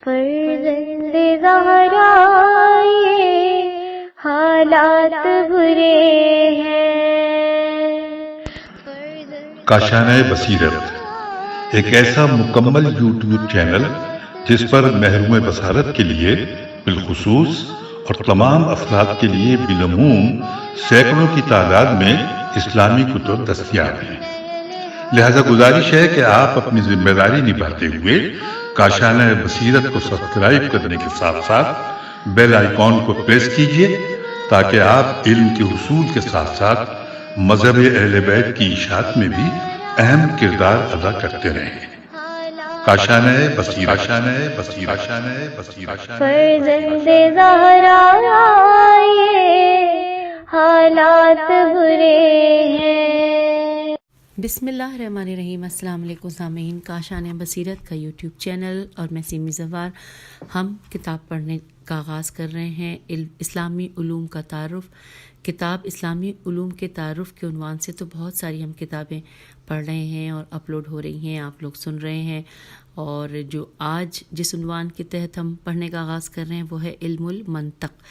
فرزند زہرا یہ حالات برے ہیں. کاشانۂ بصیرت ایک ایسا مکمل یوٹیوب چینل جس پر محروم بصارت کے لیے بالخصوص اور تمام افراد کے لیے بالعموم سینکڑوں کی تعداد میں اسلامی کتب دستیاب ہیں. لہذا گزارش ہے کہ آپ اپنی ذمہ داری نبھاتے ہوئے کاشانۂ بصیرت کو سبسکرائب کرنے کے ساتھ ساتھ بیل آئیکن کو پریس کیجیے تاکہ آپ علم کے حصول کے ساتھ ساتھ مذہب اہل بیت کی اشاعت میں بھی اہم کردار ادا کرتے رہیں. کاشانۂ بصیرت. فرزند زہرا یہ حالات برے ہیں. بسم اللہ الرحمن الرحیم. السلام علیکم سامعین. کاشانۂ بصیرت کا یوٹیوب چینل اور میں سیمی زوار ہم کتاب پڑھنے کا آغاز کر رہے ہیں. اسلامی علوم کا تعارف. کتاب اسلامی علوم کے تعارف کے عنوان سے تو بہت ساری ہم کتابیں پڑھ رہے ہیں اور اپلوڈ ہو رہی ہیں، آپ لوگ سن رہے ہیں. اور جو آج جس عنوان کے تحت ہم پڑھنے کا آغاز کر رہے ہیں وہ ہے علم المنطق،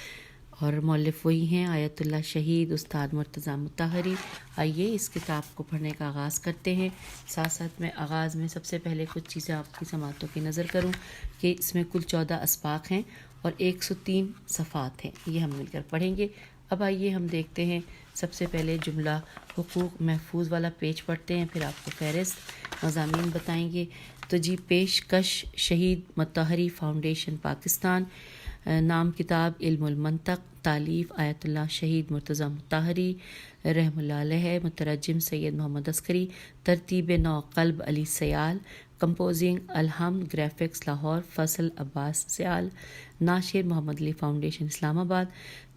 اور مؤلف وہی ہیں آیت اللہ شہید استاد مرتضیٰ مطہری. آئیے اس کتاب کو پڑھنے کا آغاز کرتے ہیں. ساتھ ساتھ میں آغاز میں سب سے پہلے کچھ چیزیں آپ کی سماعتوں کی نظر کروں کہ اس میں کل 14 اسباق ہیں اور 103 صفحات ہیں. یہ ہم مل کر پڑھیں گے. اب آئیے ہم دیکھتے ہیں. سب سے پہلے جملہ حقوق محفوظ والا پیج پڑھتے ہیں، پھر آپ کو فہرست مضامین بتائیں گے. تو جی، پیشکش شہید مطہری فاؤنڈیشن پاکستان. نام کتاب علم المنطق. تالیف آیت اللہ شہید مرتضیٰ مطہری رحم اللہ علیہ. مترجم سید محمد عسکری. ترتیب نو قلب علی سیال. کمپوزنگ الحمد گرافکس لاہور فصل عباس سیال. ناشر محمد علی فاؤنڈیشن اسلام آباد.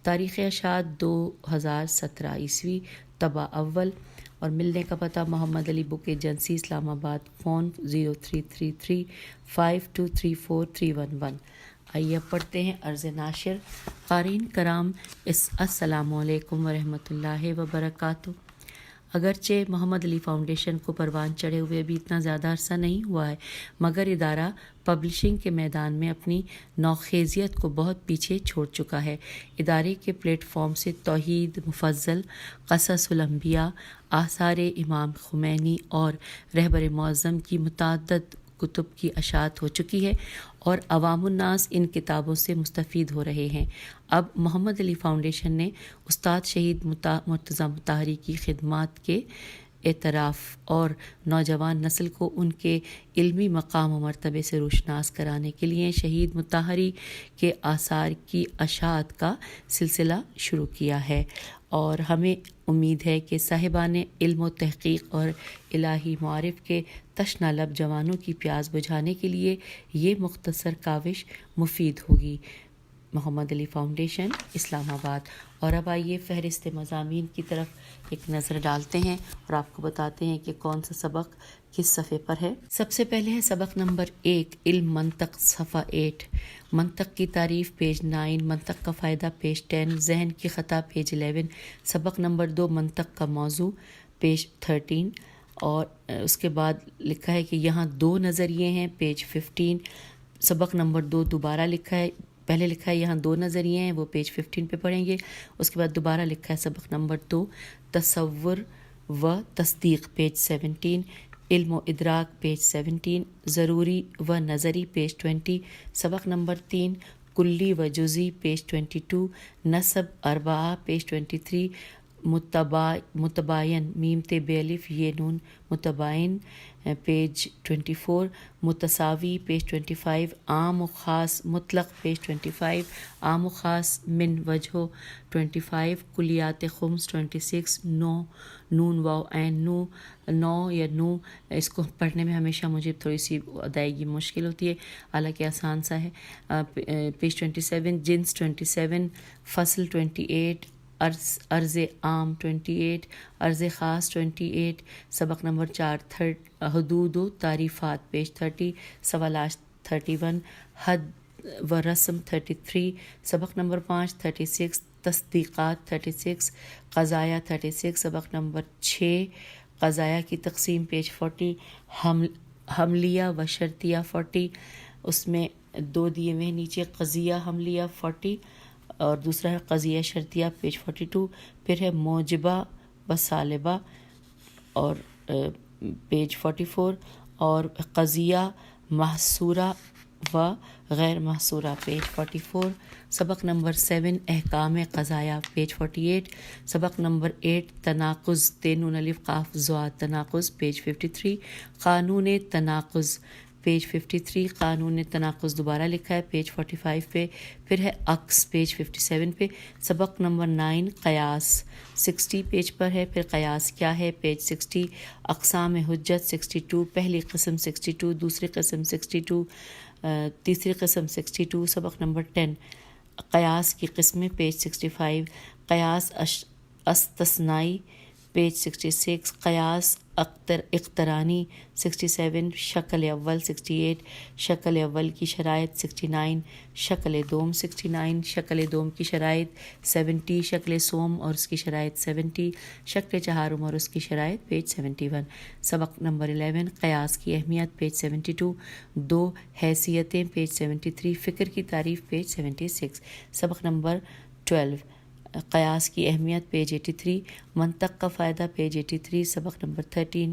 تاریخ اشاعت 2017 عیسوی. طبع اول. اور ملنے کا پتہ محمد علی بک ایجنسی اسلام آباد. فون 0333 5234 آئیے اب پڑھتے ہیں عرض ناشر. قارئین کرام، السلام علیکم ورحمۃ اللہ وبرکاتہ. اگرچہ محمد علی فاؤنڈیشن کو پروان چڑھے ہوئے بھی اتنا زیادہ عرصہ نہیں ہوا ہے، مگر ادارہ پبلشنگ کے میدان میں اپنی نوخیزیت کو بہت پیچھے چھوڑ چکا ہے. ادارے کے پلیٹ فارم سے توحید، مفضل، قصص الانبیاء، آثار امام خمینی اور رہبر معظم کی متعدد کتب کی اشاعت ہو چکی ہے اور عوام الناس ان کتابوں سے مستفید ہو رہے ہیں. اب محمد علی فاؤنڈیشن نے استاد شہید مرتضیٰ مطہری کی خدمات کے اعتراف اور نوجوان نسل کو ان کے علمی مقام و مرتبے سے روشناس کرانے کے لیے شہید مطہری کے آثار کی اشاعت کا سلسلہ شروع کیا ہے. اور ہمیں امید ہے کہ صاحبان علم و تحقیق اور الہی معارف کے تشنہ لب جوانوں کی پیاس بجھانے کے لیے یہ مختصر کاوش مفید ہوگی. محمد علی فاؤنڈیشن اسلام آباد. اور اب آئیے فہرست مضامین کی طرف ایک نظر ڈالتے ہیں اور آپ کو بتاتے ہیں کہ کون سا سبق کس صفحے پر ہے. سب سے پہلے ہے سبق نمبر 1 علم منطق صفحہ 8. منطق کی تعریف پیج 9. منطق کا فائدہ پیج 10. ذہن کی خطا پیج 11. سبق نمبر 2 منطق کا موضوع پیج 13. اور اس کے بعد لکھا ہے کہ یہاں 2 نظریے ہیں پیج 15. سبق نمبر 2 دوبارہ لکھا ہے، پہلے لکھا ہے یہاں 2 نظریے ہیں، وہ پیج 15 پہ پڑھیں گے. اس کے بعد دوبارہ لکھا ہے سبق نمبر 2 تصور و تصدیق پیج 17. علم و ادراک پیج 17. ضروری و نظری پیج 20. سبق نمبر 3 کلی و جزی پیج 22. نسب اربعہ پیج 23. متباین میم تے بے الف یہ نون متباین پیج 24. متساوی پیج 25. عام و خاص مطلق پیج 25. عام و خاص من وجہ 25. کلیات خمس 26. نون واو عین نو یا نو، اس کو پڑھنے میں ہمیشہ مجھے تھوڑی سی ادائیگی مشکل ہوتی ہے، حالانکہ آسان سا ہے. پیج 27. جنس 27. فصل 28. عرض عام 28. عرض خاص 28. سبق نمبر 4 حدود و تعریفات پیج 30. سوالات 31. حد و رسم 33. سبق نمبر 5 36. تصدیقات 36. قضایا 36. سبق نمبر 6 قضایا کی تقسیم پیج 40. حملیہ و شرطیہ 40. اس میں 2 دیے ہوئے ہیں نیچے، قضیہ حملیہ 40 اور دوسرا ہے قضیہ شرطیہ پیج 42، پھر ہے موجبہ و سالبہ اور پیج 44، اور قضیہ محصورہ و غیر محصورہ پیج 44، سبق نمبر 7 احکام قضایہ پیج 48، سبق نمبر 8 تناقض تین الف قاف ضاد تناقض پیج 53، قانون تناقض پیج 53، قانون تناقض دوبارہ لکھا ہے پیج 45 پہ، پھر ہے عکس پیج 57 پہ، سبق نمبر 9 قیاس 60 پیج پر ہے، پھر قیاس کیا ہے پیج 60، اقسام حجت 62، پہلی قسم 62، دوسری قسم 62، تیسری قسم 62، سبق نمبر 10 قیاس کی قسمیں پیج 65، قیاس استثنائی پیج 66، قیاس اقترانی 67، شکل اول 68، شکل اول کی شرائط 69، شکل دوم 69، شکل دوم کی شرائط 70، شکل سوم اور اس کی شرائط 70، شکل چہارم اور اس کی شرائط پیج 71، سبق نمبر 11 قیاس کی اہمیت پیج 72، 2 حیثیتیں پیج 73، فکر کی تعریف پیج 76، سبق نمبر 12 قیاس کی اہمیت پیج 83، منطق کا فائدہ پیج 83، سبق نمبر 13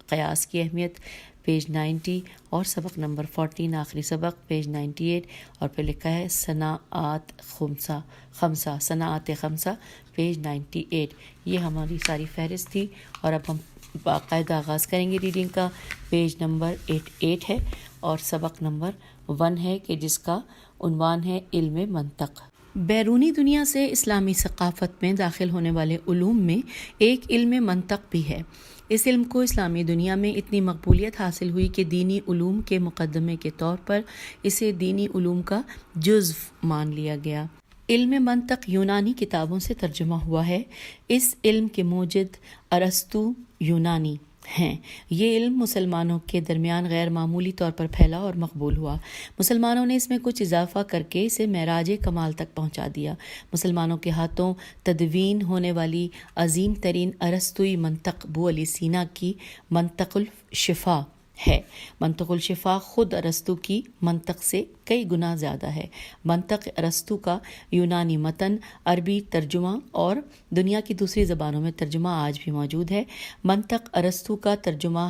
قیاس کی اہمیت پیج 90 اور سبق نمبر 14 آخری سبق پیج 98، اور پھر لکھا ہے صناعات خمسہ صناعات خمسہ پیج 98۔ یہ ہماری ساری فہرست تھی، اور اب ہم باقاعدہ آغاز کریں گے ریڈنگ کا۔ پیج نمبر 88 ہے اور سبق نمبر 1 ہے کہ جس کا عنوان ہے علم منطق۔ بیرونی دنیا سے اسلامی ثقافت میں داخل ہونے والے علوم میں ایک علم منطق بھی ہے۔ اس علم کو اسلامی دنیا میں اتنی مقبولیت حاصل ہوئی کہ دینی علوم کے مقدمے کے طور پر اسے دینی علوم کا جزو مان لیا گیا۔ علم منطق یونانی کتابوں سے ترجمہ ہوا ہے۔ اس علم کے موجد ارسطو یونانی ہیں۔ یہ علم مسلمانوں کے درمیان غیر معمولی طور پر پھیلا اور مقبول ہوا۔ مسلمانوں نے اس میں کچھ اضافہ کر کے اسے معراج کمال تک پہنچا دیا۔ مسلمانوں کے ہاتھوں تدوین ہونے والی عظیم ترین ارسطوئی منطق ابو علی سینا کی منطق الشفا ہے۔ منطق الشفا خود ارسطو کی منطق سے کئی گنا زیادہ ہے۔ منطق ارسطو کا یونانی متن، عربی ترجمہ اور دنیا کی دوسری زبانوں میں ترجمہ آج بھی موجود ہے۔ منطق ارسطو کا ترجمہ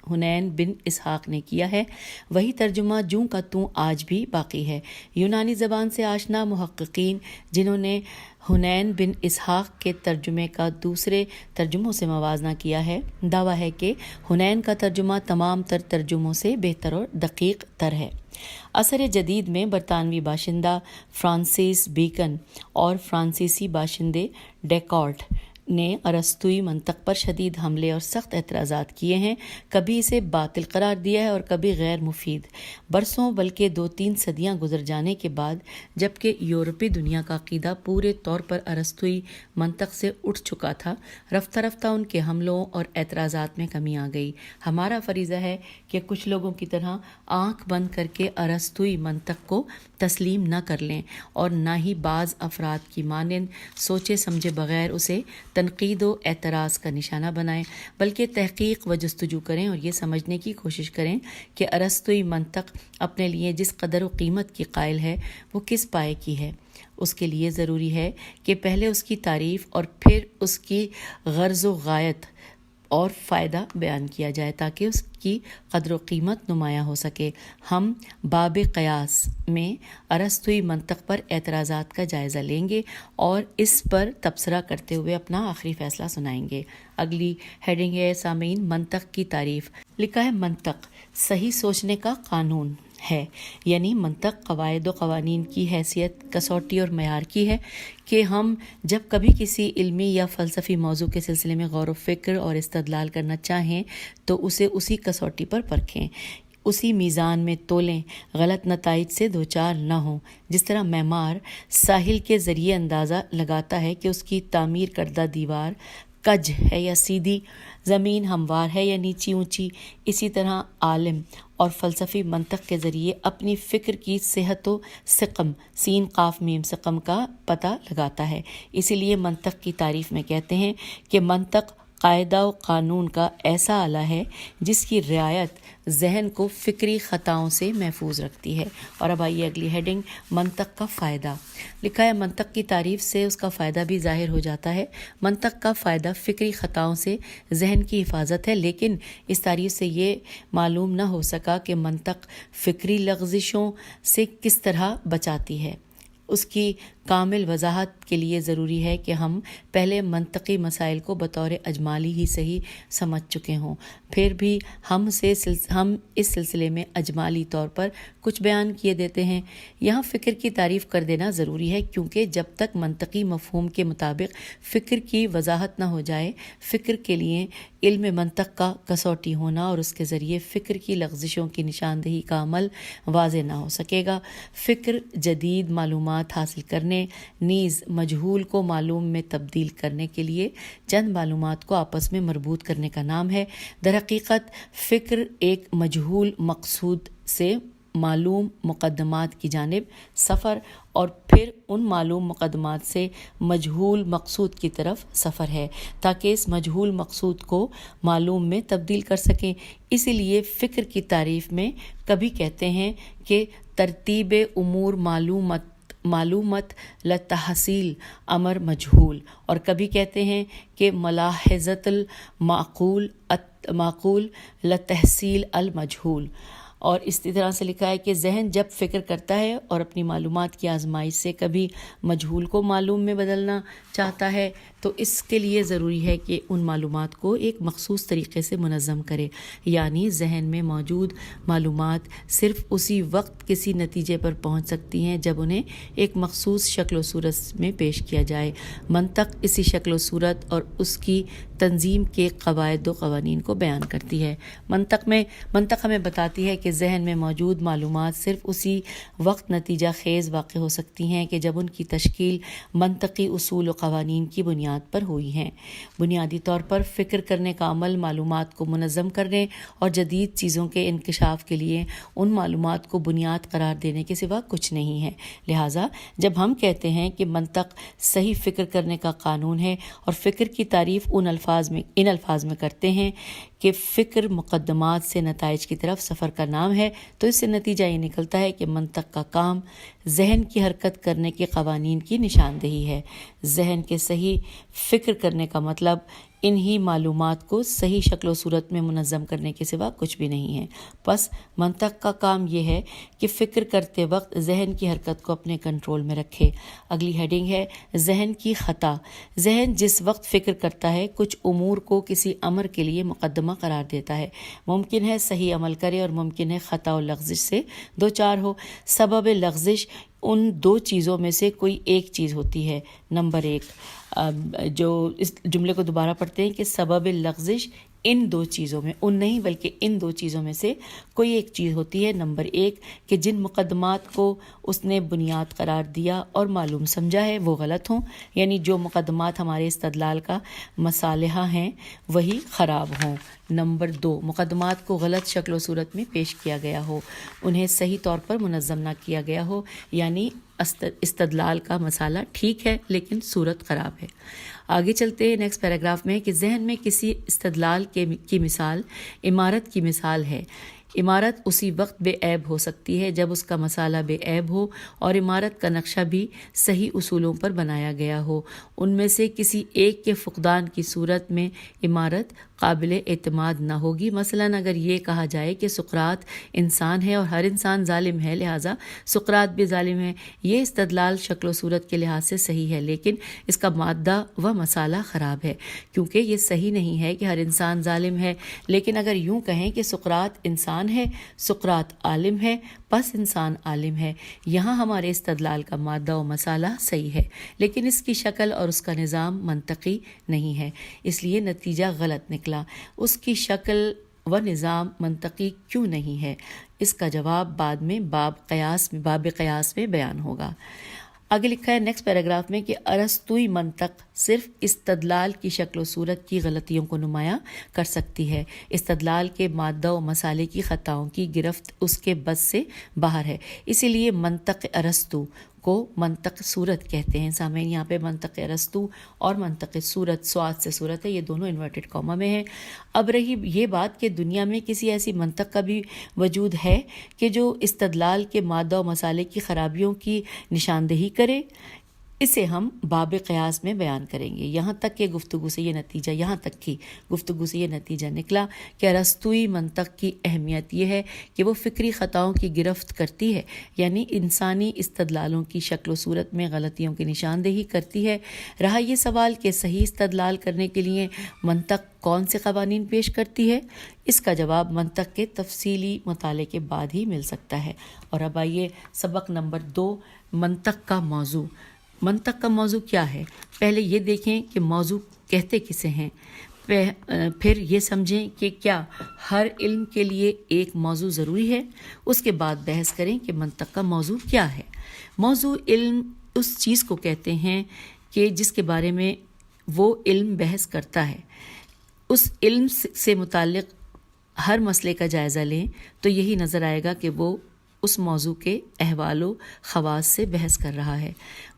ہنین بن اسحاق نے کیا ہے۔ وہی ترجمہ جوں کا توں آج بھی باقی ہے۔ یونانی زبان سے آشنا محققین جنہوں نے ہنین بن اسحاق کے ترجمے کا دوسرے ترجموں سے موازنہ کیا ہے، دعویٰ ہے کہ ہنین کا ترجمہ تمام تر ترجموں سے بہتر اور دقیق تر ہے۔ عصر جدید میں برطانوی باشندہ فرانسس بیکن اور فرانسیسی باشندے ڈیکارٹ نے ارسطوئی منطق پر شدید حملے اور سخت اعتراضات کیے ہیں۔ کبھی اسے باطل قرار دیا ہے اور کبھی غیر مفید۔ برسوں بلکہ 2-3 صدیاں گزر جانے کے بعد جبکہ یورپی دنیا کا عقیدہ پورے طور پر ارسطوئی منطق سے اٹھ چکا تھا، رفتہ رفتہ ان کے حملوں اور اعتراضات میں کمی آ گئی۔ ہمارا فریضہ ہے کہ کچھ لوگوں کی طرح آنکھ بند کر کے ارسطوئی منطق کو تسلیم نہ کر لیں اور نہ ہی بعض افراد کی مانند سوچے سمجھے بغیر اسے تنقید و اعتراض کا نشانہ بنائیں، بلکہ تحقیق و جستجو کریں اور یہ سمجھنے کی کوشش کریں کہ ارسطوئی منطق اپنے لیے جس قدر و قیمت کی قائل ہے وہ کس پائے کی ہے۔ اس کے لیے ضروری ہے کہ پہلے اس کی تعریف اور پھر اس کی غرض و غایت اور فائدہ بیان کیا جائے تاکہ اس کی قدر و قیمت نمایاں ہو سکے۔ ہم باب قیاس میں ارسطوئی منطق پر اعتراضات کا جائزہ لیں گے اور اس پر تبصرہ کرتے ہوئے اپنا آخری فیصلہ سنائیں گے۔ اگلی ہیڈنگ ہے سامعین منطق کی تعریف۔ لکھا ہے منطق صحیح سوچنے کا قانون ہے، یعنی منطق قواعد و قوانین کی حیثیت کسوٹی اور معیار کی ہے کہ ہم جب کبھی کسی علمی یا فلسفی موضوع کے سلسلے میں غور و فکر اور استدلال کرنا چاہیں تو اسے اسی کسوٹی پر پرکھیں، اسی میزان میں تولیں، غلط نتائج سے دوچار نہ ہوں۔ جس طرح معمار ساحل کے ذریعے اندازہ لگاتا ہے کہ اس کی تعمیر کردہ دیوار کج ہے یا سیدھی، زمین ہموار ہے یا نیچی اونچی، اسی طرح عالم اور فلسفی منطق کے ذریعے اپنی فکر کی صحت و سقم سین قاف میم سقم کا پتہ لگاتا ہے۔ اسی لیے منطق کی تعریف میں کہتے ہیں کہ منطق قاعدہ و قانون کا ایسا آلہ ہے جس کی رعایت ذہن کو فکری خطاؤں سے محفوظ رکھتی ہے۔ اور اب آئیے اگلی ہیڈنگ، منطق کا فائدہ۔ لکھا ہے منطق کی تعریف سے اس کا فائدہ بھی ظاہر ہو جاتا ہے۔ منطق کا فائدہ فکری خطاؤں سے ذہن کی حفاظت ہے، لیکن اس تعریف سے یہ معلوم نہ ہو سکا کہ منطق فکری لغزشوں سے کس طرح بچاتی ہے۔ اس کی کامل وضاحت کے لیے ضروری ہے کہ ہم پہلے منطقی مسائل کو بطور اجمالی ہی صحیح سمجھ چکے ہوں، پھر بھی ہم اس سلسلے میں اجمالی طور پر کچھ بیان کیے دیتے ہیں۔ یہاں فکر کی تعریف کر دینا ضروری ہے، کیونکہ جب تک منطقی مفہوم کے مطابق فکر کی وضاحت نہ ہو جائے، فکر کے لیے علم منطق کا کسوٹی ہونا اور اس کے ذریعے فکر کی لغزشوں کی نشاندہی کا عمل واضح نہ ہو سکے گا۔ فکر جدید معلومات حاصل کرنے نیز مجہول کو معلوم میں تبدیل کرنے کے لیے چند معلومات کو آپس میں مربوط کرنے کا نام ہے۔ در حقیقت فکر ایک مجہول مقصود سے معلوم مقدمات کی جانب سفر اور پھر ان معلوم مقدمات سے مجہول مقصود کی طرف سفر ہے، تاکہ اس مجہول مقصود کو معلوم میں تبدیل کر سکیں۔ اسی لیے فکر کی تعریف میں کبھی کہتے ہیں کہ ترتیب امور معلومت لتحصیل امر مجہول، اور کبھی کہتے ہیں کہ ملاحظت المعقول لتحصیل المجہول۔ اور اس طرح سے لکھا ہے کہ ذہن جب فکر کرتا ہے اور اپنی معلومات کی آزمائش سے کبھی مجہول کو معلوم میں بدلنا چاہتا ہے تو اس کے لیے ضروری ہے کہ ان معلومات کو ایک مخصوص طریقے سے منظم کرے، یعنی ذہن میں موجود معلومات صرف اسی وقت کسی نتیجے پر پہنچ سکتی ہیں جب انہیں ایک مخصوص شکل و صورت میں پیش کیا جائے۔ منطق اسی شکل و صورت اور اس کی تنظیم کے قواعد و قوانین کو بیان کرتی ہے۔ منطق ہمیں بتاتی ہے کہ ذہن میں موجود معلومات صرف اسی وقت نتیجہ خیز واقع ہو سکتی ہیں کہ جب ان کی تشکیل منطقی اصول و قوانین کی بنیاد پر ہوئی ہیں۔ بنیادی طور پر فکر کرنے کا عمل معلومات کو منظم کرنے اور جدید چیزوں کے انکشاف کے لیے ان معلومات کو بنیاد قرار دینے کے سوا کچھ نہیں ہے۔ لہٰذا جب ہم کہتے ہیں کہ منطق صحیح فکر کرنے کا قانون ہے اور فکر کی تعریف ان الفاظ میں کرتے ہیں کہ فکر مقدمات سے نتائج کی طرف سفر کا نام ہے، تو اس سے نتیجہ یہ نکلتا ہے کہ منطق کا کام ذہن کی حرکت کرنے کے قوانین کی نشاندہی ہے۔ ذہن کے صحیح فکر کرنے کا مطلب انہی معلومات کو صحیح شکل و صورت میں منظم کرنے کے سوا کچھ بھی نہیں ہے۔ پس منطق کا کام یہ ہے کہ فکر کرتے وقت ذہن کی حرکت کو اپنے کنٹرول میں رکھے۔ اگلی ہیڈنگ ہے ذہن کی خطا۔ ذہن جس وقت فکر کرتا ہے کچھ امور کو کسی امر کے لیے مقدمہ قرار دیتا ہے۔ ممکن ہے صحیح عمل کرے اور ممکن ہے خطا و لغزش سے دوچار ہو۔ سبب لغزش ان دو چیزوں میں سے کوئی ایک چیز ہوتی ہے۔ نمبر 1، جو اس جملے کو دوبارہ پڑھتے ہیں کہ سبب لغزش ان دو چیزوں میں، ان نہیں بلکہ ان دو چیزوں میں سے کوئی ایک چیز ہوتی ہے۔ نمبر 1 کہ جن مقدمات کو اس نے بنیاد قرار دیا اور معلوم سمجھا ہے وہ غلط ہوں، یعنی جو مقدمات ہمارے استدلال کا مصالحہ ہیں وہی خراب ہوں۔ نمبر 2 مقدمات کو غلط شکل و صورت میں پیش کیا گیا ہو، انہیں صحیح طور پر منظم نہ کیا گیا ہو، یعنی استدلال کا مسالہ ٹھیک ہے لیکن صورت خراب ہے۔ آگے چلتے ہیں نیکسٹ پیراگراف میں کہ ذہن میں کسی استدلال کی مثال عمارت کی مثال ہے۔ عمارت اسی وقت بے عیب ہو سکتی ہے جب اس کا مسالہ بے عیب ہو اور عمارت کا نقشہ بھی صحیح اصولوں پر بنایا گیا ہو۔ ان میں سے کسی ایک کے فقدان کی صورت میں عمارت قابل اعتماد نہ ہوگی۔ مثلاً اگر یہ کہا جائے کہ سقراط انسان ہے اور ہر انسان ظالم ہے، لہٰذا سقراط بھی ظالم ہے، یہ استدلال شکل و صورت کے لحاظ سے صحیح ہے، لیکن اس کا مادہ و مسالہ خراب ہے، کیونکہ یہ صحیح نہیں ہے کہ ہر انسان ظالم ہے۔ لیکن اگر یوں کہیں کہ سقراط انسان ہے، سقراط عالم ہے، پس انسان عالم ہے، یہاں ہمارے استدلال کا مادہ و مسالہ صحیح ہے، لیکن اس کی شکل اور اس کا نظام منطقی نہیں ہے، اس لیے نتیجہ غلط نکلا۔ اس کی شکل و نظام منطقی کیوں نہیں ہے؟ اس کا جواب بعد میں باب قیاس میں بیان ہوگا۔ آگے لکھا ہے نیکسٹ پیراگراف میں کہ ارسطوئی منطق صرف استدلال کی شکل و صورت کی غلطیوں کو نمایاں کر سکتی ہے، استدلال کے مادہ و مسالے کی خطاؤں کی گرفت اس کے بس سے باہر ہے۔ اسی لیے منطق ارسطو کو منطق صورت کہتے ہیں. سامعین یہاں پہ منطق ارسطو اور منطق صورت، سواد سے صورت ہے، یہ دونوں انورٹڈ کاما میں ہیں. اب رہی یہ بات کہ دنیا میں کسی ایسی منطق کا بھی وجود ہے کہ جو استدلال کے مادہ و مسالے کی خرابیوں کی نشاندہی کرے، اسے ہم باب قیاس میں بیان کریں گے. یہاں تک کہ گفتگو سے یہ نتیجہ نکلا کہ ارسطوئی منطق کی اہمیت یہ ہے کہ وہ فکری خطاؤں کی گرفت کرتی ہے، یعنی انسانی استدلالوں کی شکل و صورت میں غلطیوں کی نشاندہی کرتی ہے. رہا یہ سوال کہ صحیح استدلال کرنے کے لیے منطق کون سے قوانین پیش کرتی ہے، اس کا جواب منطق کے تفصیلی مطالعے کے بعد ہی مل سکتا ہے. اور اب آئیے سبق نمبر 2، منطق کا موضوع. منطق کا موضوع کیا ہے؟ پہلے یہ دیکھیں کہ موضوع کہتے کسے ہیں، پھر یہ سمجھیں کہ کیا ہر علم کے لیے ایک موضوع ضروری ہے. اس کے بعد بحث کریں کہ منطق کا موضوع کیا ہے. موضوع علم اس چیز کو کہتے ہیں کہ جس کے بارے میں وہ علم بحث کرتا ہے. اس علم سے متعلق ہر مسئلے کا جائزہ لیں تو یہی نظر آئے گا کہ وہ اس موضوع کے احوال و خواص سے بحث کر رہا ہے.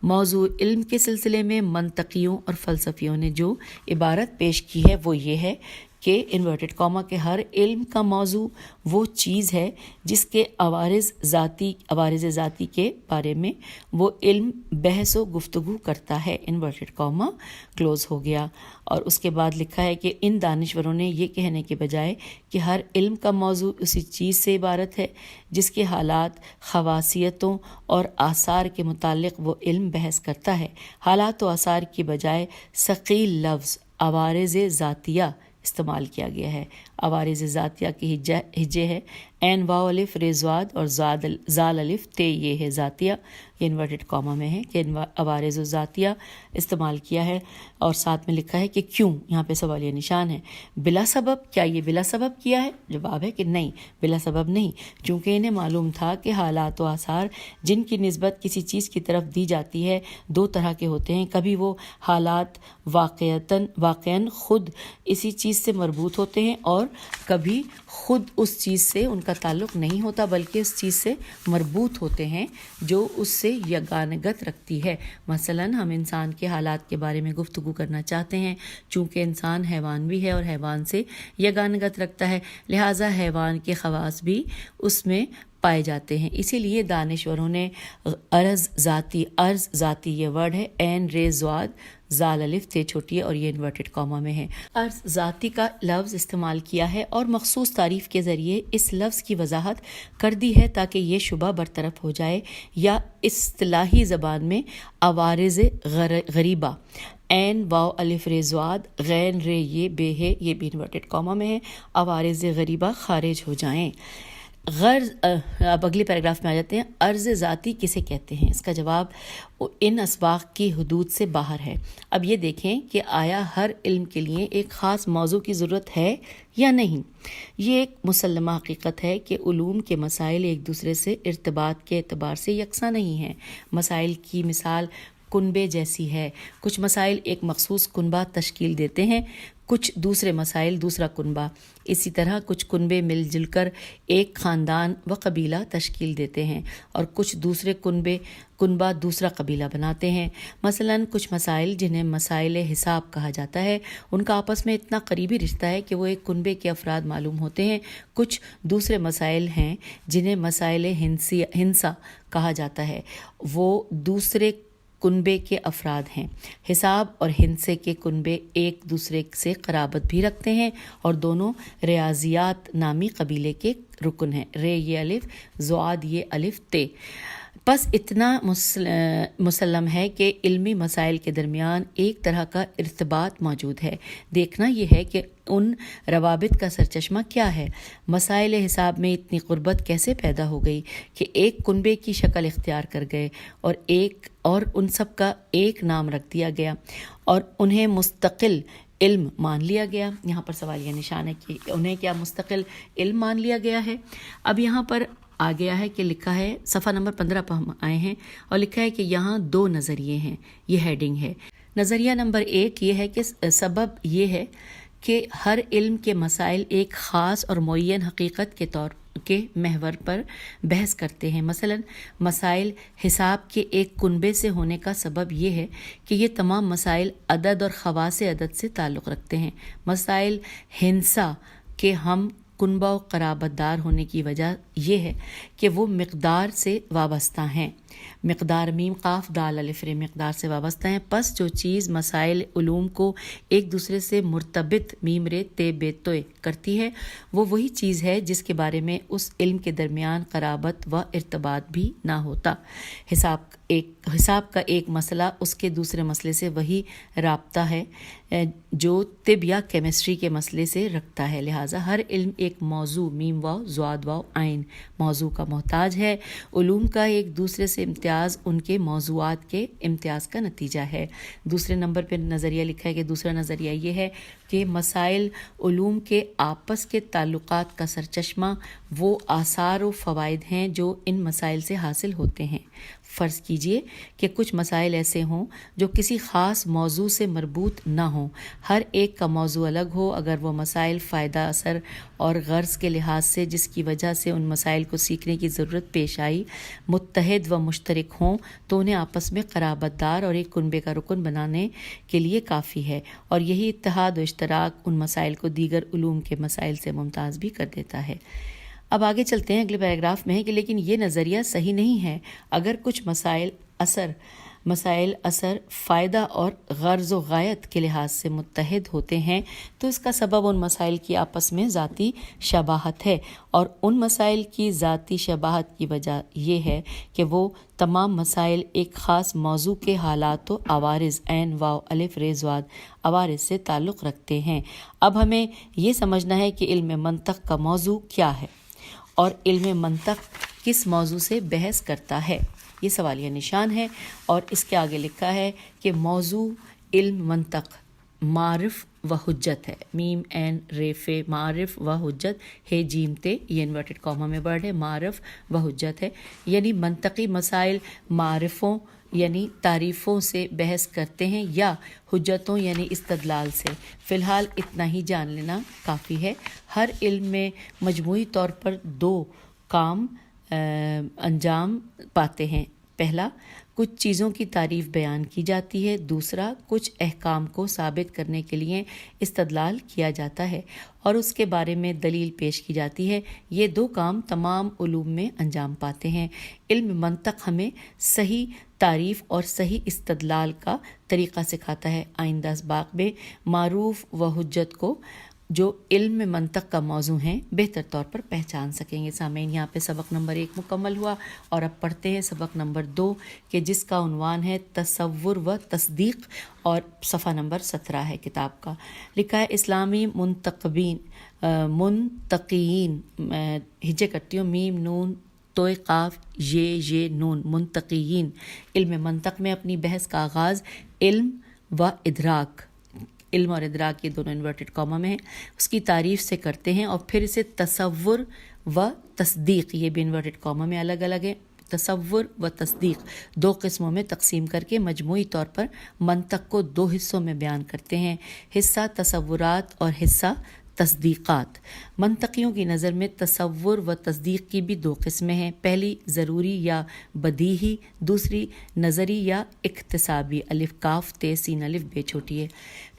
موضوع علم کے سلسلے میں منطقیوں اور فلسفیوں نے جو عبارت پیش کی ہے وہ یہ ہے کہ انورٹڈ کاما کے ہر علم کا موضوع وہ چیز ہے جس کے عوارض ذاتی کے بارے میں وہ علم بحث و گفتگو کرتا ہے. انورٹڈ کاما کلوز ہو گیا. اور اس کے بعد لکھا ہے کہ ان دانشوروں نے یہ کہنے کے بجائے کہ ہر علم کا موضوع اسی چیز سے عبارت ہے جس کے حالات، خواصیتوں اور آثار کے متعلق وہ علم بحث کرتا ہے، حالات و آثار کی بجائے ثقیل لفظ عوارض ذاتیہ استعمال کیا گیا ہے. عوارض ذاتیہ کی ہجے ہے عین واو الف ر زاد اور زال الف تے، یہ ہے ذاتیہ، یہ انورٹڈ کاما میں ہے کہ عوارض ذاتیہ استعمال کیا ہے. اور ساتھ میں لکھا ہے کہ کیوں، یہاں پہ سوالیہ نشان ہے. بلا سبب، کیا یہ بلا سبب کیا ہے؟ جواب ہے کہ نہیں، بلا سبب نہیں، چونکہ انہیں معلوم تھا کہ حالات و آثار جن کی نسبت کسی چیز کی طرف دی جاتی ہے دو طرح کے ہوتے ہیں. کبھی وہ حالات واقعاً خود اسی چیز سے مربوط ہوتے ہیں اور کبھی خود اس چیز سے ان کا تعلق نہیں ہوتا بلکہ اس چیز سے مربوط ہوتے ہیں جو اس سے یگانگت رکھتی ہے. مثلا ہم انسان کے حالات کے بارے میں گفتگو کرنا چاہتے ہیں. چونکہ انسان حیوان بھی ہے اور حیوان سے یگانگت رکھتا ہے، لہٰذا حیوان کے خواص بھی اس میں پائے جاتے ہیں. اسی لیے دانشوروں نے عرض ذاتی یہ ورڈ ہے عین ر زواد زال الف تے چھوٹی ہے اور یہ انورٹڈ کاما میں ہے. عرض ذاتی کا لفظ استعمال کیا ہے اور مخصوص تعریف کے ذریعے اس لفظ کی وضاحت کر دی ہے تاکہ یہ شبہ برطرف ہو جائے. یا اصطلاحی زبان میں عوارض غریبہ عین واو الف ر زواد غین ر یہ بے ہے، یہ بھی انورٹڈ کاما میں ہے، عوارض غریبہ خارج ہو جائیں. غرض، اب اگلی پیراگراف میں آ جاتے ہیں. عرض ذاتی کسے کہتے ہیں؟ اس کا جواب ان اسباق کی حدود سے باہر ہے. اب یہ دیکھیں کہ آیا ہر علم کے لیے ایک خاص موضوع کی ضرورت ہے یا نہیں. یہ ایک مسلمہ حقیقت ہے کہ علوم کے مسائل ایک دوسرے سے ارتباط کے اعتبار سے یکساں نہیں ہیں. مسائل کی مثال کنبے جیسی ہے. کچھ مسائل ایک مخصوص کنبہ تشکیل دیتے ہیں، کچھ دوسرے مسائل دوسرا کنبہ. اسی طرح کچھ کنبے مل جل کر ایک خاندان و قبیلہ تشکیل دیتے ہیں اور کچھ دوسرے کنبہ دوسرا قبیلہ بناتے ہیں. مثلا کچھ مسائل جنہیں مسائل حساب کہا جاتا ہے ان کا آپس میں اتنا قریبی رشتہ ہے کہ وہ ایک کنبے کے افراد معلوم ہوتے ہیں. کچھ دوسرے مسائل ہیں جنہیں مسائل ہنسا کہا جاتا ہے، وہ دوسرے کنبے کے افراد ہیں. حساب اور ہندسے کے کنبے ایک دوسرے سے قرابت بھی رکھتے ہیں اور دونوں ریاضیات نامی قبیلے کے رکن ہیں. ر یہ الف، زواد یہ الف تے. بس اتنا مسلم ہے کہ علمی مسائل کے درمیان ایک طرح کا ارتباط موجود ہے. دیکھنا یہ ہے کہ ان روابط کا سرچشمہ کیا ہے. مسائل حساب میں اتنی قربت کیسے پیدا ہو گئی کہ ایک کنبے کی شکل اختیار کر گئے اور ان سب کا ایک نام رکھ دیا گیا اور انہیں مستقل علم مان لیا گیا. یہاں پر سوالیہ نشان ہے کہ انہیں کیا مستقل علم مان لیا گیا ہے. اب یہاں پر آ گیا ہے کہ لکھا ہے صفحہ نمبر 15 پر ہم آئے ہیں اور لکھا ہے کہ یہاں 2 نظریے ہیں. یہ ہیڈنگ ہے. نظریہ نمبر 1 یہ ہے کہ سبب یہ ہے کہ ہر علم کے مسائل ایک خاص اور معین حقیقت کے طور کے محور پر بحث کرتے ہیں۔ مثلا مسائل حساب کے ایک کنبے سے ہونے کا سبب یہ ہے کہ یہ تمام مسائل عدد اور خواص عدد سے تعلق رکھتے ہیں۔ مسائل ہندسہ کے ہم کنبہ و قرابت دار ہونے کی وجہ یہ ہے کہ وہ مقدار سے وابستہ ہیں۔ مقدار میم قاف دال الف ر مقدار سے وابستہ ہیں۔ پس جو چیز مسائل علوم کو ایک دوسرے سے مرتبط میم ر تے بے توئے کرتی ہے وہ وہی چیز ہے جس کے بارے میں اس علم کے درمیان قرابت و ارتباط بھی نہ ہوتا۔ حساب کا ایک مسئلہ اس کے دوسرے مسئلے سے وہی رابطہ ہے جو طب یا کیمسٹری کے مسئلے سے رکھتا ہے۔ لہٰذا ہر علم ایک موضوع میم واو زواد واو عین موضوع کا محتاج ہے۔ علوم کا ایک دوسرے سے امتیاز ان کے موضوعات کے امتیاز کا نتیجہ ہے۔ دوسرے نمبر پہ نظریہ لکھا ہے کہ دوسرا نظریہ یہ ہے کہ مسائل علوم کے آپس کے تعلقات کا سرچشمہ وہ آثار و فوائد ہیں جو ان مسائل سے حاصل ہوتے ہیں۔ فرض کیجئے کہ کچھ مسائل ایسے ہوں جو کسی خاص موضوع سے مربوط نہ ہوں، ہر ایک کا موضوع الگ ہو، اگر وہ مسائل فائدہ اثر اور غرض کے لحاظ سے جس کی وجہ سے ان مسائل کو سیکھنے کی ضرورت پیش آئی متحد و مشترک ہوں تو انہیں آپس میں قرابت دار اور ایک کنبے کا رکن بنانے کے لیے کافی ہے، اور یہی اتحاد و اشتراک ان مسائل کو دیگر علوم کے مسائل سے ممتاز بھی کر دیتا ہے۔ اب آگے چلتے ہیں، اگلے پیراگراف میں ہے کہ لیکن یہ نظریہ صحیح نہیں ہے۔ اگر کچھ مسائل اثر فائدہ اور غرض و غایت کے لحاظ سے متحد ہوتے ہیں تو اس کا سبب ان مسائل کی آپس میں ذاتی شباہت ہے، اور ان مسائل کی ذاتی شباہت کی وجہ یہ ہے کہ وہ تمام مسائل ایک خاص موضوع کے حالات و عوارض عین واو الف ر زواد عوارض سے تعلق رکھتے ہیں۔ اب ہمیں یہ سمجھنا ہے کہ علم منطق کا موضوع کیا ہے اور علم منطق کس موضوع سے بحث کرتا ہے، یہ سوالیہ نشان ہے۔ اور اس کے آگے لکھا ہے کہ موضوع علم منطق معرف و حجت ہے، میم عین ریف معرف و حجت ہے جیم تے، یہ انورٹڈ کاما میں ورڈ ہے، معرف و حجت ہے، یعنی منطقی مسائل معرفوں یعنی تعریفوں سے بحث کرتے ہیں یا حجتوں یعنی استدلال سے۔ فی الحال اتنا ہی جان لینا کافی ہے۔ ہر علم میں مجموعی طور پر دو کام انجام پاتے ہیں۔ پہلا، کچھ چیزوں کی تعریف بیان کی جاتی ہے، دوسرا کچھ احکام کو ثابت کرنے کے لیے استدلال کیا جاتا ہے اور اس کے بارے میں دلیل پیش کی جاتی ہے۔ یہ دو کام تمام علوم میں انجام پاتے ہیں۔ علم منطق ہمیں صحیح تعریف اور صحیح استدلال کا طریقہ سکھاتا ہے۔ آئندہ اسباق میں معروف و حجت کو جو علم منطق کا موضوع ہیں بہتر طور پر پہچان سکیں گے۔ سامعین، یہاں پہ سبق نمبر 1 مکمل ہوا اور اب پڑھتے ہیں سبق نمبر 2 کہ جس کا عنوان ہے تصور و تصدیق، اور صفحہ نمبر 17 ہے کتاب کا۔ لکھا ہے اسلامی منتقین ہجے کرتی ہوں میم نون توئے قاف یہ نون منتقین علم منطق میں اپنی بحث کا آغاز علم اور ادراک یہ دونوں انورٹڈ کاما میں ہیں اس کی تعریف سے کرتے ہیں، اور پھر اسے تصور و تصدیق یہ بھی انورٹڈ کاما میں الگ الگ ہے، تصور و تصدیق دو قسموں میں تقسیم کر کے مجموعی طور پر منطق کو 2 حصوں میں بیان کرتے ہیں، حصہ تصورات اور حصہ تصدیقات۔ منطقیوں کی نظر میں تصور و تصدیق کی بھی 2 قسمیں ہیں، پہلی ضروری یا بدیہی، دوسری نظری یا اکتسابی، الف کاف تے سین الف بے چھوٹی ہے۔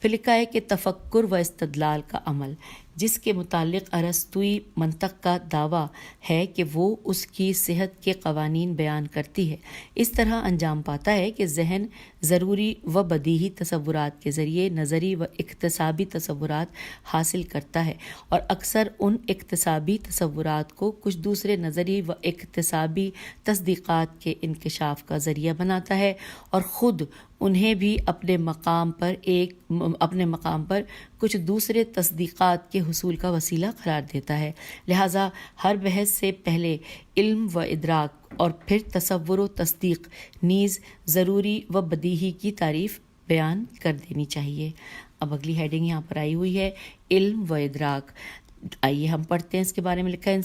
پھر لکھا ہے کہ تفکر و استدلال کا عمل، جس کے متعلق ارسطوئی منطق کا دعویٰ ہے کہ وہ اس کی صحت کے قوانین بیان کرتی ہے، اس طرح انجام پاتا ہے کہ ذہن ضروری و بدیہی تصورات کے ذریعے نظری و اکتسابی تصورات حاصل کرتا ہے، اور اکثر ان اکتسابی تصورات کو کچھ دوسرے نظری و اکتسابی تصدیقات کے انکشاف کا ذریعہ بناتا ہے، اور خود انہیں بھی اپنے مقام پر کچھ دوسرے تصدیقات کے حصول کا وسیلہ قرار دیتا ہے۔ لہٰذا ہر بحث سے پہلے علم و ادراک اور پھر تصور و تصدیق نیز ضروری و بدیہی کی تعریف بیان کر دینی چاہیے۔ اب اگلی ہیڈنگ یہاں پر آئی ہوئی ہے علم و ادراک۔ آئیے ہم پڑھتے ہیں اس کے بارے میں. لکھا ہے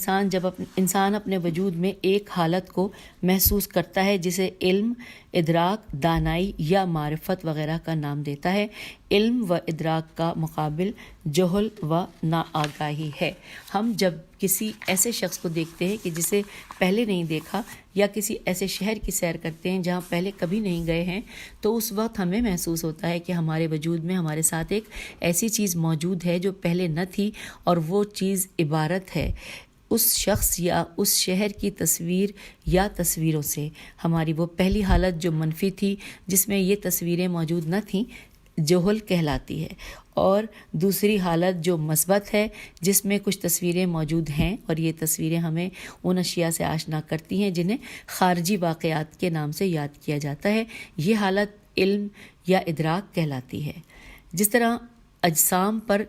انسان اپنے وجود میں ایک حالت کو محسوس کرتا ہے جسے علم، ادراک، دانائی یا معرفت وغیرہ کا نام دیتا ہے. علم و ادراک کا مقابل جہل و ناآگاہی ہے. ہم جب کسی ایسے شخص کو دیکھتے ہیں کہ جسے پہلے نہیں دیکھا، یا کسی ایسے شہر کی سیر کرتے ہیں جہاں پہلے کبھی نہیں گئے ہیں، تو اس وقت ہمیں محسوس ہوتا ہے کہ ہمارے وجود میں ہمارے ساتھ ایک ایسی چیز موجود ہے جو پہلے نہ تھی، اور وہ چیز عبارت ہے اس شخص یا اس شہر کی تصویر یا تصویروں سے. ہماری وہ پہلی حالت جو منفی تھی، جس میں یہ تصویریں موجود نہ تھیں، جہل کہلاتی ہے. اور دوسری حالت جو مثبت ہے، جس میں کچھ تصویریں موجود ہیں، اور یہ تصویریں ہمیں ان اشیاء سے آشنا کرتی ہیں جنہیں خارجی واقعات کے نام سے یاد کیا جاتا ہے. یہ حالت علم یا ادراک کہلاتی ہے. جس طرح اجسام پر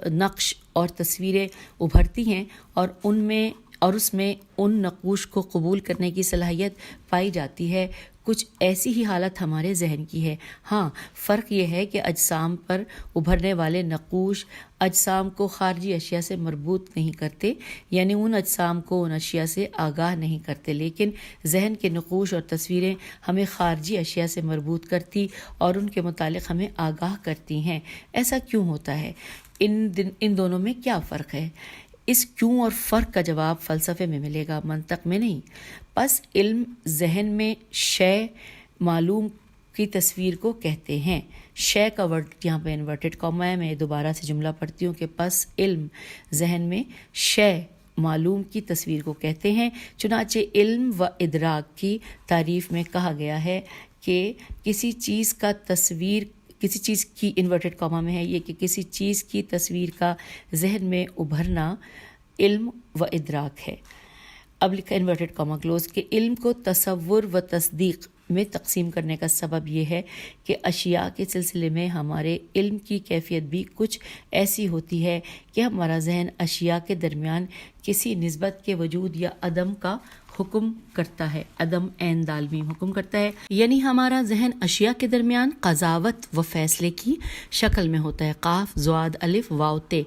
نقش اور تصویریں ابھرتی ہیں اور اس میں ان نقوش کو قبول کرنے کی صلاحیت پائی جاتی ہے، کچھ ایسی ہی حالت ہمارے ذہن کی ہے. ہاں، فرق یہ ہے کہ اجسام پر ابھرنے والے نقوش اجسام کو خارجی اشیاء سے مربوط نہیں کرتے، یعنی ان اجسام کو ان اشیاء سے آگاہ نہیں کرتے، لیکن ذہن کے نقوش اور تصویریں ہمیں خارجی اشیاء سے مربوط کرتی اور ان کے متعلق ہمیں آگاہ کرتی ہیں. ایسا کیوں ہوتا ہے؟ ان دونوں میں کیا فرق ہے؟ اس کیوں اور فرق کا جواب فلسفے میں ملے گا، منطق میں نہیں. پس علم ذہن میں شے معلوم کی تصویر کو کہتے ہیں. شے کا ورڈ یہاں پہ انورٹڈ کاما ہے. میں دوبارہ سے جملہ پڑھتی ہوں کہ پس علم ذہن میں شے معلوم کی تصویر کو کہتے ہیں. چنانچہ علم و ادراک کی تعریف میں کہا گیا ہے کہ کسی چیز کی انورٹڈ کاما میں ہے یہ کہ کسی چیز کی تصویر کا ذہن میں ابھرنا علم و ادراک ہے. اب لکھا انورٹڈ کاما کلوز کہ علم کو تصور و تصدیق میں تقسیم کرنے کا سبب یہ ہے کہ اشیاء کے سلسلے میں ہمارے علم کی کیفیت بھی کچھ ایسی ہوتی ہے کہ ہمارا ذہن اشیاء کے درمیان کسی نسبت کے وجود یا عدم کا حکم کرتا ہے. عدم عین دال میم حکم کرتا ہے، یعنی ہمارا ذہن اشیاء کے درمیان قضاوت و فیصلے کی شکل میں ہوتا ہے. قاف زواد الف واو تے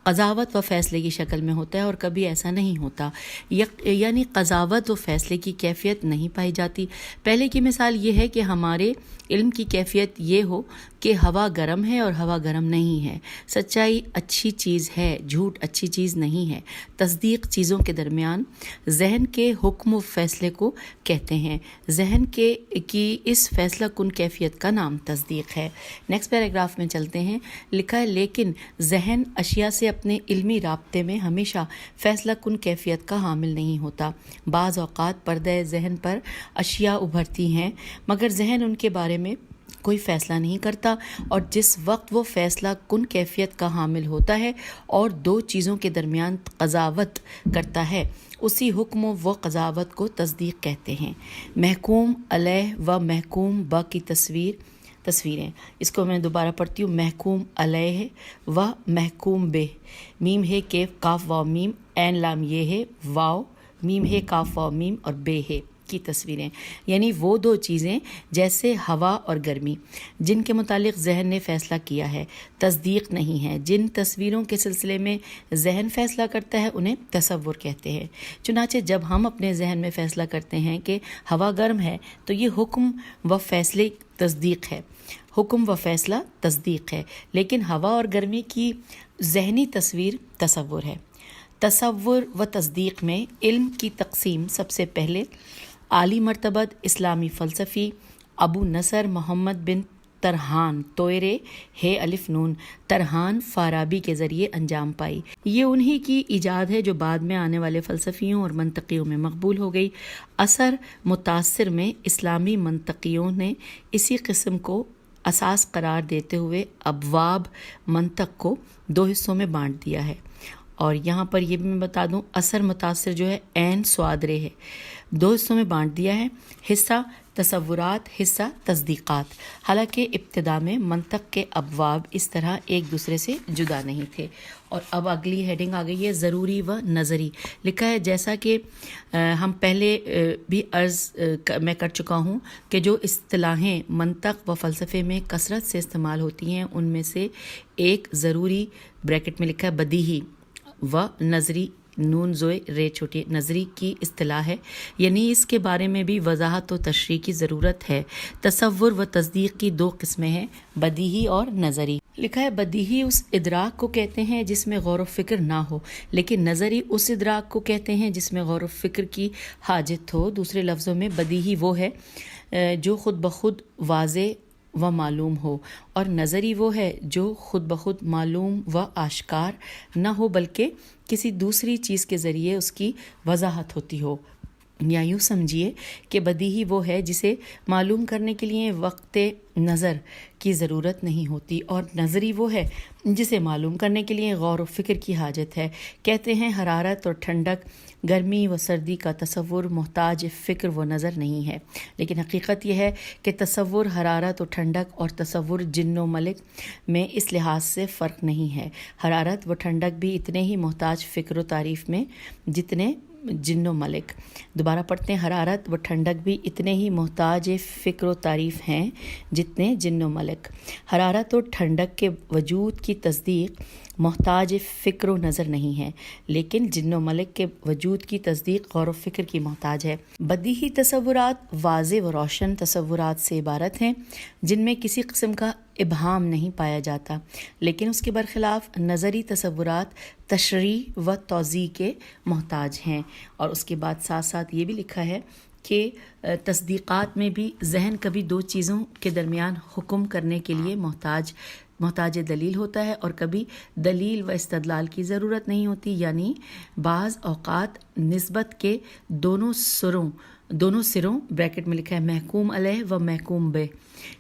قضاوت و فیصلے کی شکل میں ہوتا ہے، اور کبھی ایسا نہیں ہوتا، یعنی قضاوت و فیصلے کی کیفیت نہیں پائی جاتی. پہلے کی مثال یہ ہے کہ ہمارے علم کی کیفیت یہ ہو کہ ہوا گرم ہے اور ہوا گرم نہیں ہے. سچائی اچھی چیز ہے، جھوٹ اچھی چیز نہیں ہے. تصدیق چیزوں کے درمیان ذہن کے حکم و فیصلے کو کہتے ہیں. ذہن کی اس فیصلہ کن کیفیت کا نام تصدیق ہے. نیکسٹ پیراگراف میں چلتے ہیں. لکھا ہے لیکن ذہن اشیاء سے اپنے علمی رابطے میں ہمیشہ فیصلہ کن کیفیت کا حامل نہیں ہوتا. بعض اوقات پردہ ذہن پر اشیاء ابھرتی ہیں مگر ذہن ان کے بارے میں کوئی فیصلہ نہیں کرتا، اور جس وقت وہ فیصلہ کن کیفیت کا حامل ہوتا ہے اور دو چیزوں کے درمیان قضاوت کرتا ہے، اسی حکم و قضاوت کو تصدیق کہتے ہیں. محکوم علیہ و محکوم با کی تصویریں، اس کو میں دوبارہ پڑھتی ہوں. محکوم علیہ و محکوم بے، میم ہے کیف کاف واو میم، عین لام یہ ہے، واو میم ہے کاف واو میم اور بے ہے کی تصویریں، یعنی وہ دو چیزیں جیسے ہوا اور گرمی جن کے متعلق ذہن نے فیصلہ کیا ہے، تصدیق نہیں ہے. جن تصویروں کے سلسلے میں ذہن فیصلہ کرتا ہے انہیں تصور کہتے ہیں. چنانچہ جب ہم اپنے ذہن میں فیصلہ کرتے ہیں کہ ہوا گرم ہے تو یہ حکم و فیصلے تصدیق ہے، حکم و فیصلہ تصدیق ہے، لیکن ہوا اور گرمی کی ذہنی تصویر تصور ہے. تصور و تصدیق میں علم کی تقسیم سب سے پہلے عالی مرتبت اسلامی فلسفی ابو نصر محمد بن ترحان توئرے ہے الف نون ترحان فارابی کے ذریعے انجام پائی. یہ انہی کی ایجاد ہے جو بعد میں آنے والے فلسفیوں اور منطقیوں میں مقبول ہو گئی. اثر متاثر میں اسلامی منطقیوں نے اسی قسم کو اساس قرار دیتے ہوئے ابواب منطق کو دو حصوں میں بانٹ دیا ہے. اور یہاں پر یہ بھی میں بتا دوں، اثر متاثر جو ہے عین سوادرے ہے، دو حصوں میں بانٹ دیا ہے، حصہ تصورات، حصہ تصدیقات. حالانکہ ابتدا میں منطق کے ابواب اس طرح ایک دوسرے سے جدا نہیں تھے. اور اب اگلی ہیڈنگ آ گئی ہے ضروری و نظری. لکھا ہے جیسا کہ ہم پہلے بھی عرض میں کر چکا ہوں کہ جو اصطلاحیں منطق و فلسفے میں کثرت سے استعمال ہوتی ہیں ان میں سے ایک ضروری بریکٹ میں لکھا ہے بدیہی و نظری نون زوئے رے چھوٹی نظری کی اصطلاح ہے، یعنی اس کے بارے میں بھی وضاحت و تشریح کی ضرورت ہے۔ تصور و تصدیق کی دو قسمیں ہیں، بدیہی اور نظری۔ لکھا ہے بدیہی اس ادراک کو کہتے ہیں جس میں غور و فکر نہ ہو، لیکن نظری اس ادراک کو کہتے ہیں جس میں غور و فکر کی حاجت ہو۔ دوسرے لفظوں میں بدیہی وہ ہے جو خود بخود واضح و معلوم ہو، اور نظری وہ ہے جو خود بخود معلوم و آشکار نہ ہو بلکہ کسی دوسری چیز کے ذریعے اس کی وضاحت ہوتی ہو۔ یا یوں سمجھیے کہ بدیہی وہ ہے جسے معلوم کرنے کے لیے وقت نظر کی ضرورت نہیں ہوتی، اور نظری وہ ہے جسے معلوم کرنے کے لیے غور و فکر کی حاجت ہے۔ کہتے ہیں حرارت اور ٹھنڈک، گرمی و سردی کا تصور محتاج فکر و نظر نہیں ہے، لیکن حقیقت یہ ہے کہ تصور حرارت و ٹھنڈک اور تصور جن و ملک میں اس لحاظ سے فرق نہیں ہے۔ حرارت و ٹھنڈک بھی اتنے ہی محتاج فکر و تعریف میں جتنے جن و ملک۔ دوبارہ پڑھتے ہیں، حرارت و ٹھنڈک بھی اتنے ہی محتاج فکر و تعریف ہیں جتنے جن و ملک۔ حرارت و ٹھنڈک کے وجود کی تصدیق محتاج فکر و نظر نہیں ہے، لیکن جن و ملک کے وجود کی تصدیق غور و فکر کی محتاج ہے۔ بدیہی تصورات واضح و روشن تصورات سے عبارت ہیں جن میں کسی قسم کا ابہام نہیں پایا جاتا، لیکن اس کے برخلاف نظری تصورات تشریح و توضیح کے محتاج ہیں۔ اور اس کے بعد ساتھ ساتھ یہ بھی لکھا ہے کہ تصدیقات میں بھی ذہن کبھی دو چیزوں کے درمیان حکم کرنے کے لیے محتاج دلیل ہوتا ہے، اور کبھی دلیل و استدلال کی ضرورت نہیں ہوتی، یعنی بعض اوقات نسبت کے دونوں سروں بریکٹ میں لکھا ہے محکوم علیہ و محکوم بہ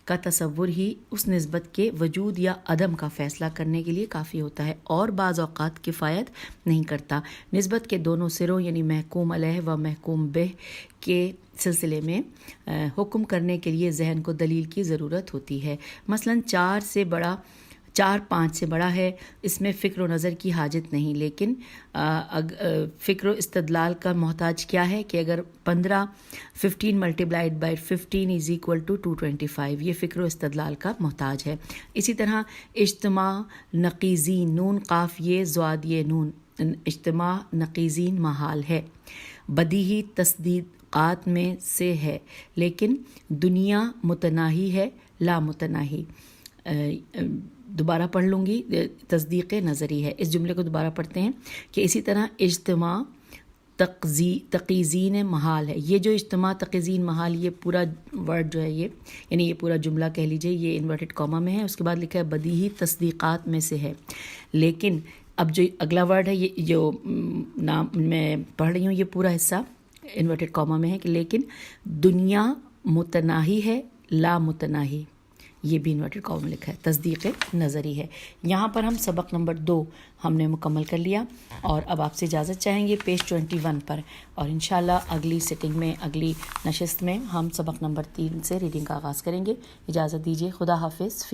کا تصور ہی اس نسبت کے وجود یا عدم کا فیصلہ کرنے کے لیے کافی ہوتا ہے، اور بعض اوقات کفایت نہیں کرتا۔ نسبت کے دونوں سروں یعنی محکوم علیہ و محکوم بہ کے سلسلے میں حکم کرنے کے لیے ذہن کو دلیل کی ضرورت ہوتی ہے۔ مثلاً 4 5 سے بڑا ہے، اس میں فکر و نظر کی حاجت نہیں، لیکن فکر و استدلال کا محتاج کیا ہے کہ اگر 15 multiplied by 15 is equal to 225، یہ فکر و استدلال کا محتاج ہے۔ اسی طرح اجتماع نقیزین، نون قاف یہ زواد یہ نون، اجتماع نقیزین محال ہے، بدیہی تصدیقات میں سے ہے، لیکن دنیا متناہی ہے لا متناہی۔ دوبارہ پڑھ لوں گی، تصدیق نظری ہے۔ اس جملے کو دوبارہ پڑھتے ہیں کہ اسی طرح اجتماع تقیزین محال ہے۔ یہ جو اجتماع تقیزین محال، یہ پورا ورڈ جو ہے یعنی یہ پورا جملہ کہہ لیجئے، یہ انورٹڈ کاما میں ہے، اس کے بعد لکھا ہے بدیہی تصدیقات میں سے ہے، لیکن اب جو اگلا ورڈ ہے، یہ جو نام میں پڑھ رہی ہوں، یہ پورا حصہ انورٹڈ کاما میں ہے کہ لیکن دنیا متناہی ہے لا متناہی، یہ بھی انورٹڈ کاما میں لکھا ہے، تصدیق نظری ہے۔ یہاں پر ہم سبق نمبر 2 ہم نے مکمل کر لیا، اور اب آپ سے اجازت چاہیں گے پیج 21 پر، اور انشاءاللہ اگلی سٹنگ میں، اگلی نشست میں ہم سبق نمبر 3 سے ریڈنگ کا آغاز کریں گے۔ اجازت دیجیے، خدا حافظ۔